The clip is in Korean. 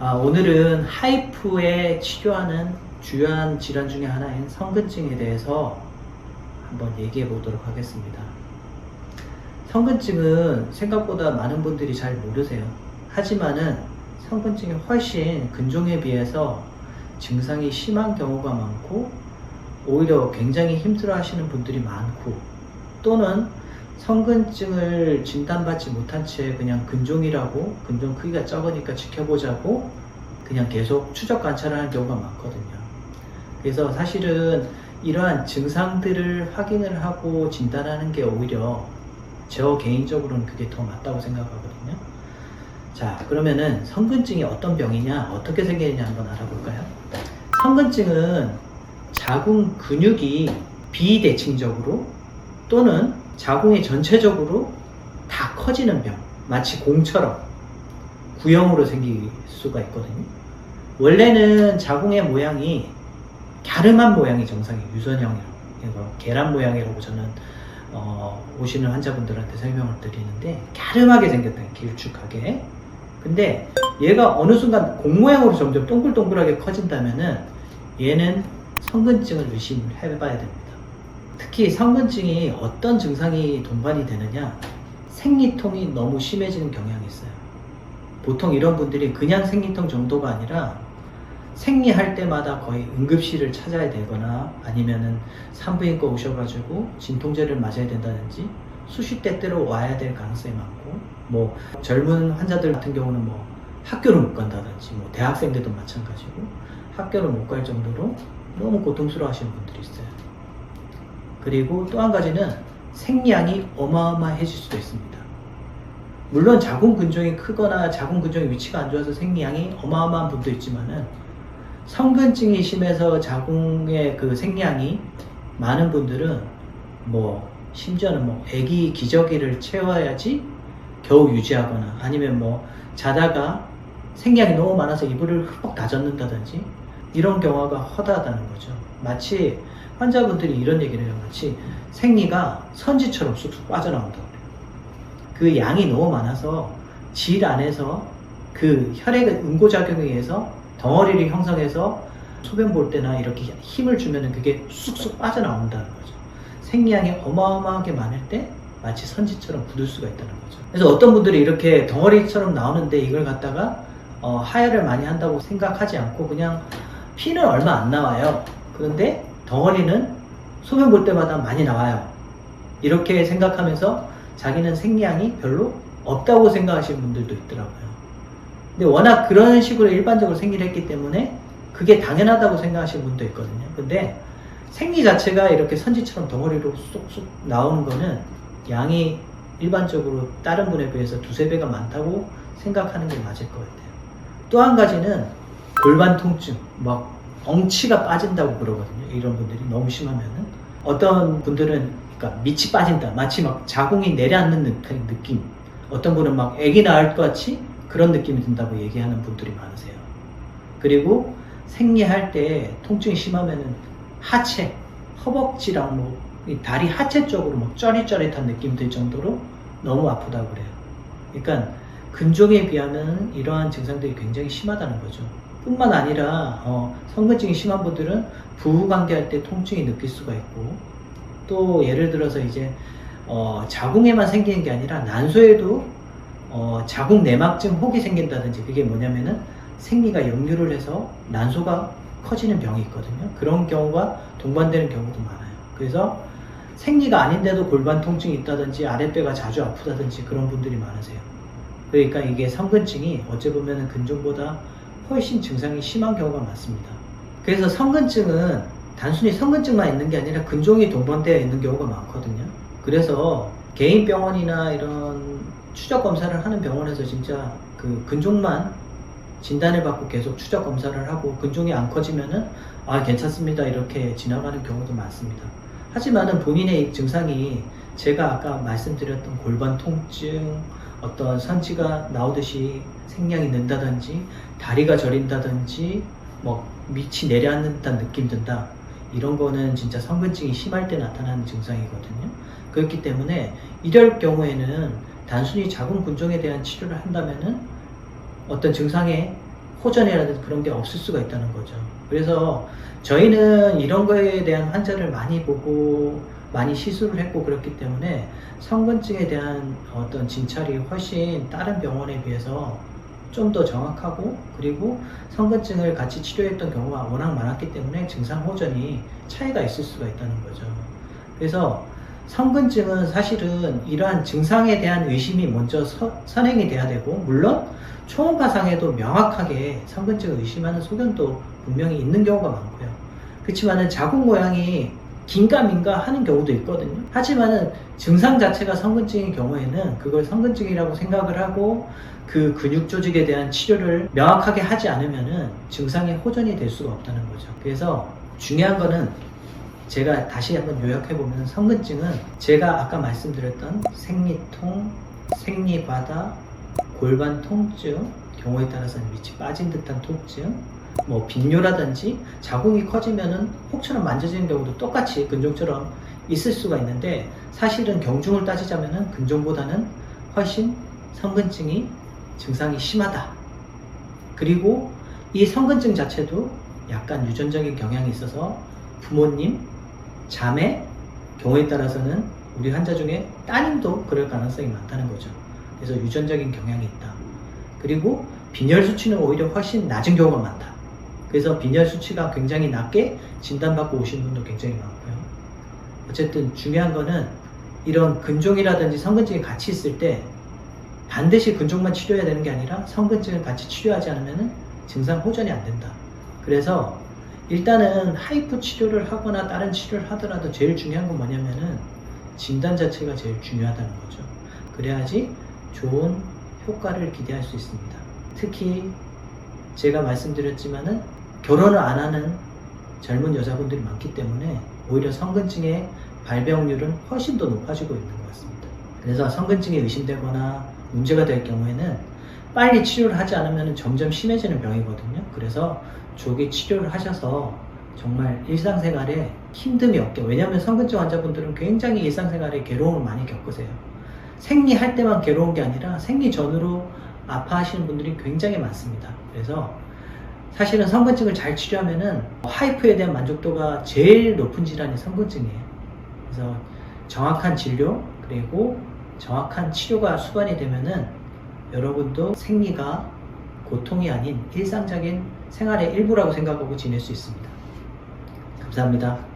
오늘은 하이프에 치료하는 주요한 질환 중에 하나인 성근증에 대해서 한번 얘기해 보도록 하겠습니다. 성근증은 생각보다 많은 분들이 잘 모르세요. 하지만은 성근증이 훨씬 근종에 비해서 증상이 심한 경우가 많고, 오히려 굉장히 힘들어 하시는 분들이 많고, 또는 성근증을 진단받지 못한 채 그냥 근종이라고, 근종 크기가 적으니까 지켜보자고 그냥 계속 추적 관찰을 하는 경우가 많거든요. 그래서 사실은 이러한 증상들을 확인을 하고 진단하는 게 오히려 저 개인적으로는 그게 더 맞다고 생각하거든요. 자, 그러면은 성근증이 어떤 병이냐, 어떻게 생기느냐 한번 알아볼까요? 성근증은 자궁 근육이 비대칭적으로 또는 자궁이 전체적으로 다 커지는 병, 마치 공처럼 구형으로 생길 수가 있거든요. 원래는 자궁의 모양이 갸름한 모양이 정상이에요. 유선형이라고, 계란 모양이라고 저는 오시는 환자분들한테 설명을 드리는데, 갸름하게 생겼다, 길쭉하게. 근데 얘가 어느 순간 공 모양으로 점점 동글동글하게 커진다면은 얘는 성근증을 의심해봐야 됩니다. 특히 성근증이 어떤 증상이 동반이 되느냐, 생리통이 너무 심해지는 경향이 있어요. 보통 이런 분들이 그냥 생리통 정도가 아니라 생리할 때마다 거의 응급실을 찾아야 되거나, 아니면은 산부인과 오셔가지고 진통제를 맞아야 된다든지, 수시때때로 와야 될 가능성이 많고, 뭐 젊은 환자들 같은 경우는 뭐 학교를 못 간다든지, 뭐 대학생들도 마찬가지고 학교를 못 갈 정도로 너무 고통스러워 하시는 분들이 있어요. 그리고 또 한 가지는 생리량이 어마어마해질 수도 있습니다. 물론 자궁 근종이 크거나 자궁 근종의 위치가 안 좋아서 생리량이 어마어마한 분도 있지만은, 성근증이 심해서 자궁의 그 생리량이 많은 분들은 뭐 심지어는 뭐 아기 기저귀를 채워야지 겨우 유지하거나, 아니면 뭐 자다가 생리량이 너무 많아서 이불을 흠뻑 다 젖는다든지, 이런 경우가 허다하다는 거죠. 마치 환자분들이 이런 얘기를 해요. 마치 생리가 선지처럼 쑥쑥 빠져나온다고 그래요. 그 양이 너무 많아서 질 안에서 그 혈액의 응고작용에 의해서 덩어리를 형성해서 소변 볼 때나 이렇게 힘을 주면은 그게 쑥쑥 빠져나온다는 거죠. 생리량이 어마어마하게 많을 때 마치 선지처럼 굳을 수가 있다는 거죠. 그래서 어떤 분들이 이렇게 덩어리처럼 나오는데 이걸 갖다가 하혈을 많이 한다고 생각하지 않고, 그냥 피는 얼마 안 나와요. 그런데 덩어리는 소변 볼 때마다 많이 나와요. 이렇게 생각하면서 자기는 생리량이 별로 없다고 생각하시는 분들도 있더라고요. 근데 워낙 그런 식으로 일반적으로 생리를 했기 때문에 그게 당연하다고 생각하시는 분도 있거든요. 근데 생리 자체가 이렇게 선지처럼 덩어리로 쏙쏙 나오는 거는 양이 일반적으로 다른 분에 비해서 두세 배가 많다고 생각하는 게 맞을 것 같아요. 또 한 가지는 골반 통증, 막 엉치가 빠진다고 그러거든요. 이런 분들이 너무 심하면은. 어떤 분들은 그러니까 밑이 빠진다, 마치 막 자궁이 내려앉는 느낌. 어떤 분은 막 아기 낳을 것 같이 그런 느낌이 든다고 얘기하는 분들이 많으세요. 그리고 생리할 때 통증이 심하면은 하체, 허벅지랑 뭐 다리 하체 쪽으로 막 쩌릿쩌릿한 느낌 들 정도로 너무 아프다고 그래요. 그러니까 근종에 비하면 이러한 증상들이 굉장히 심하다는 거죠. 뿐만 아니라 성근증이 심한 분들은 부부관계할 때 통증이 느낄 수가 있고, 또 예를 들어서 이제 자궁에만 생기는 게 아니라 난소에도 자궁 내막증 혹이 생긴다든지, 그게 뭐냐면은 생리가 역류를 해서 난소가 커지는 병이 있거든요. 그런 경우가 동반되는 경우도 많아요. 그래서 생리가 아닌데도 골반 통증이 있다든지 아랫배가 자주 아프다든지 그런 분들이 많으세요. 그러니까 이게 성근증이 어찌 보면 근종보다 훨씬 증상이 심한 경우가 많습니다. 그래서 성근증은 단순히 성근증만 있는 게 아니라 근종이 동반되어 있는 경우가 많거든요. 그래서 개인 병원이나 이런 추적 검사를 하는 병원에서 진짜 그 근종만 진단을 받고 계속 추적 검사를 하고, 근종이 안 커지면은 괜찮습니다 이렇게 지나가는 경우도 많습니다. 하지만은 본인의 증상이 제가 아까 말씀드렸던 골반 통증, 어떤 선지가 나오듯이 생량이 는다든지, 다리가 저린다든지, 뭐 밑이 내려앉는다는 느낌 든다, 이런 거는 진짜 성근증이 심할 때 나타나는 증상이거든요. 그렇기 때문에 이럴 경우에는 단순히 자궁 근종에 대한 치료를 한다면은 어떤 증상에 호전이라든지 그런 게 없을 수가 있다는 거죠. 그래서 저희는 이런 거에 대한 환자를 많이 보고 많이 시술을 했고 그렇기 때문에 성근증에 대한 어떤 진찰이 훨씬 다른 병원에 비해서 좀 더 정확하고, 그리고 성근증을 같이 치료했던 경우가 워낙 많았기 때문에 증상 호전이 차이가 있을 수가 있다는 거죠. 그래서 성근증은 사실은 이러한 증상에 대한 의심이 먼저 선행이 돼야 되고, 물론 초음파상에도 명확하게 성근증을 의심하는 소견도 분명히 있는 경우가 많고요. 그렇지만은 자궁 모양이 긴가민가 하는 경우도 있거든요. 하지만은 증상 자체가 성근증인 경우에는 그걸 성근증이라고 생각을 하고 그 근육 조직에 대한 치료를 명확하게 하지 않으면은 증상이 호전이 될 수가 없다는 거죠. 그래서 중요한 거는, 제가 다시 한번 요약해보면 성근증은 제가 아까 말씀드렸던 생리통, 생리과다, 골반 통증, 경우에 따라서는 밑이 빠진 듯한 통증, 뭐 빈뇨라든지 자궁이 커지면은 혹처럼 만져지는 경우도 똑같이 근종처럼 있을 수가 있는데, 사실은 경중을 따지자면은 근종보다는 훨씬 성근증이 증상이 심하다. 그리고 이 성근증 자체도 약간 유전적인 경향이 있어서 부모님, 자매, 경우에 따라서는 우리 환자 중에 따님도 그럴 가능성이 많다는 거죠. 그래서 유전적인 경향이 있다. 그리고 빈혈 수치는 오히려 훨씬 낮은 경우가 많다. 그래서 빈혈 수치가 굉장히 낮게 진단받고 오신 분도 굉장히 많고요. 어쨌든 중요한 거는 이런 근종이라든지 성근증이 같이 있을 때 반드시 근종만 치료해야 되는 게 아니라 성근증을 같이 치료하지 않으면 증상 호전이 안 된다. 그래서 일단은 하이프 치료를 하거나 다른 치료를 하더라도 제일 중요한 건 뭐냐면은 진단 자체가 제일 중요하다는 거죠. 그래야지 좋은 효과를 기대할 수 있습니다. 특히 제가 말씀드렸지만은 결혼을 안 하는 젊은 여자분들이 많기 때문에 오히려 성근증의 발병률은 훨씬 더 높아지고 있는 것 같습니다. 그래서 성근증이 의심되거나 문제가 될 경우에는 빨리 치료를 하지 않으면 점점 심해지는 병이거든요. 그래서 조기 치료를 하셔서 정말 일상생활에 힘듦이 없게, 왜냐하면 성근증 환자분들은 굉장히 일상생활에 괴로움을 많이 겪으세요. 생리할 때만 괴로운 게 아니라 생리 전후로 아파하시는 분들이 굉장히 많습니다. 그래서 사실은 성근증을 잘 치료하면은 하이프에 대한 만족도가 제일 높은 질환이 성근증이에요. 그래서 정확한 진료, 그리고 정확한 치료가 수반이 되면은 여러분도 생리가 고통이 아닌 일상적인 생활의 일부라고 생각하고 지낼 수 있습니다. 감사합니다.